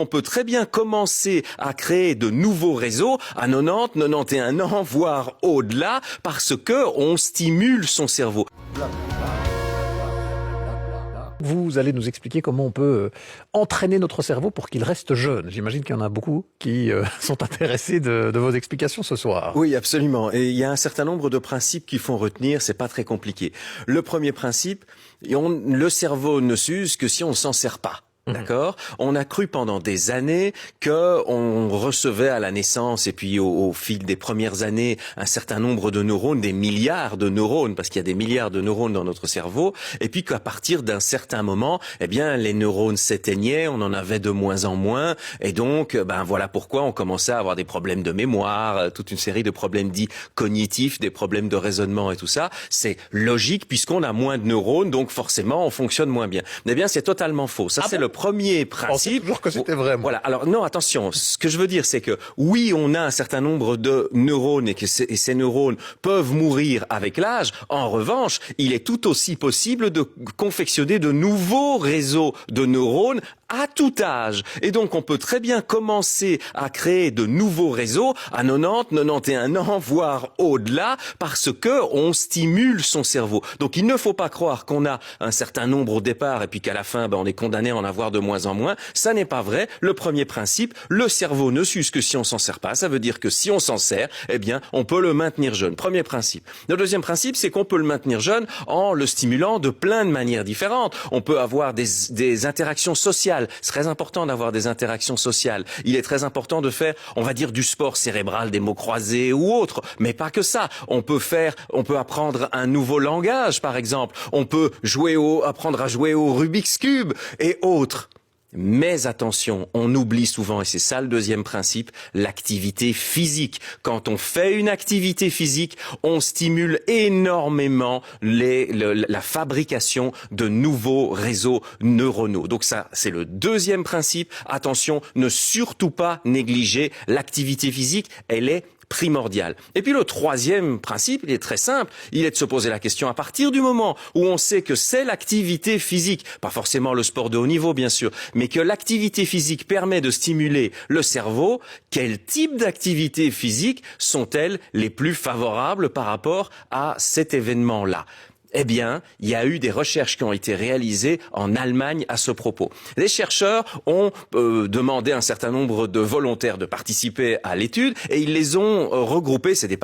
On peut très bien commencer à créer de nouveaux réseaux à 90, 91 ans, voire au-delà, parce que on stimule son cerveau. Vous allez nous expliquer comment on peut entraîner notre cerveau pour qu'il reste jeune. J'imagine qu'il y en a beaucoup qui sont intéressés de vos explications ce soir. Oui, absolument. Et il y a un certain nombre de principes qu'il faut retenir, c'est pas très compliqué. Le premier principe, le cerveau ne s'use que si on s'en sert pas. D'accord. On a cru pendant des années que on recevait à la naissance et puis au fil des premières années un certain nombre de neurones, des milliards de neurones, parce qu'il y a des milliards de neurones dans notre cerveau, et puis qu'à partir d'un certain moment, eh bien, les neurones s'éteignaient, on en avait de moins en moins, et donc, voilà pourquoi on commençait à avoir des problèmes de mémoire, toute une série de problèmes dits cognitifs, des problèmes de raisonnement et tout ça. C'est logique puisqu'on a moins de neurones, donc forcément, on fonctionne moins bien. Eh bien, c'est totalement faux. Ça, c'est le premier principe. Toujours que c'était vrai. Voilà. Alors non, attention. Ce que je veux dire, c'est que oui, on a un certain nombre de neurones et que ces neurones peuvent mourir avec l'âge. En revanche, il est tout aussi possible de confectionner de nouveaux réseaux de neurones à tout âge. Et donc, on peut très bien commencer à créer de nouveaux réseaux à 90, 91 ans, voire au-delà, parce que on stimule son cerveau. Donc, il ne faut pas croire qu'on a un certain nombre au départ et puis qu'à la fin, on est condamné à en avoir de moins en moins. Ça n'est pas vrai. Le premier principe, le cerveau ne s'use que si on s'en sert pas. Ça veut dire que si on s'en sert, eh bien, on peut le maintenir jeune. Premier principe. Le deuxième principe, c'est qu'on peut le maintenir jeune en le stimulant de plein de manières différentes. On peut avoir des interactions sociales. C'est très important d'avoir des interactions sociales. Il est très important de faire, on va dire, du sport cérébral, des mots croisés ou autres. Mais pas que ça. On peut apprendre un nouveau langage, par exemple. On peut apprendre à jouer au Rubik's Cube et autres. Mais attention, on oublie souvent, et c'est ça le deuxième principe, l'activité physique. Quand on fait une activité physique, on stimule énormément la fabrication de nouveaux réseaux neuronaux. Donc ça, c'est le deuxième principe. Attention, ne surtout pas négliger l'activité physique, elle est primordial. Et puis le troisième principe, il est très simple, il est de se poser la question à partir du moment où on sait que c'est l'activité physique, pas forcément le sport de haut niveau bien sûr, mais que l'activité physique permet de stimuler le cerveau, quel type d'activités physiques sont-elles les plus favorables par rapport à cet événement-là ? Eh bien, il y a eu des recherches qui ont été réalisées en Allemagne à ce propos. Les chercheurs ont demandé à un certain nombre de volontaires de participer à l'étude et ils les ont regroupés, c'est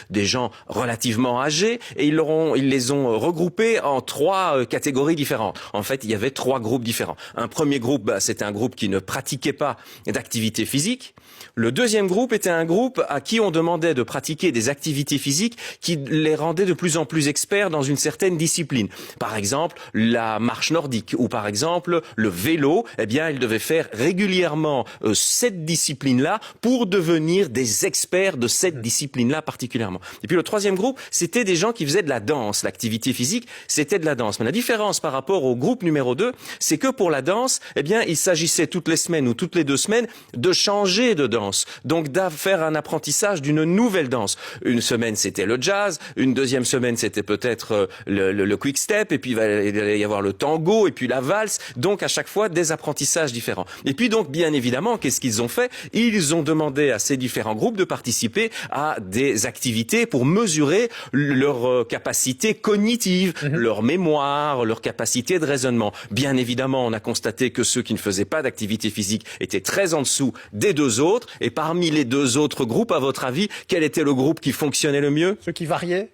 des gens relativement âgés, et ils les ont regroupés en trois catégories différentes. En fait, il y avait trois groupes différents. Un premier groupe, c'était un groupe qui ne pratiquait pas d'activité physique. Le deuxième groupe était un groupe à qui on demandait de pratiquer des activités physiques qui les rendaient de plus en plus experts dans une certaine discipline. Par exemple, la marche nordique ou par exemple le vélo. Eh bien, ils devaient faire régulièrement cette discipline-là pour devenir des experts de cette discipline-là particulièrement. Et puis le troisième groupe, c'était des gens qui faisaient de la danse. L'activité physique, c'était de la danse. Mais la différence par rapport au groupe numéro 2, c'est que pour la danse, eh bien, il s'agissait toutes les semaines ou toutes les 2 semaines de changer de danse. Donc, de faire un apprentissage d'une nouvelle danse. Une semaine, c'était le jazz. Une deuxième semaine, c'était peut-être le quick step. Et puis, il va y avoir le tango et puis la valse. Donc, à chaque fois, des apprentissages différents. Et puis, donc, bien évidemment, qu'est-ce qu'ils ont fait? Ils ont demandé à ces différents groupes de participer à des activités pour mesurer leur capacité cognitive, leur mémoire, leur capacité de raisonnement. Bien évidemment, on a constaté que ceux qui ne faisaient pas d'activité physique étaient très en dessous des deux autres. Et parmi les deux autres groupes, à votre avis, quel était le groupe qui fonctionnait le mieux? Ceux qui variaient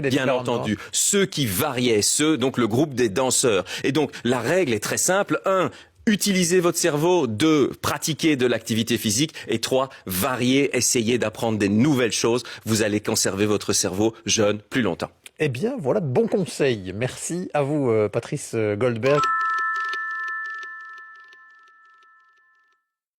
des Bien entendu, ceux qui variaient, donc le groupe des danseurs. Et donc, la règle est très simple. 1, utilisez votre cerveau. 2, pratiquez de l'activité physique. Et 3, variez, essayez d'apprendre des nouvelles choses. Vous allez conserver votre cerveau jeune plus longtemps. Eh bien, voilà de bons conseils. Merci à vous, Patrice Goldberg.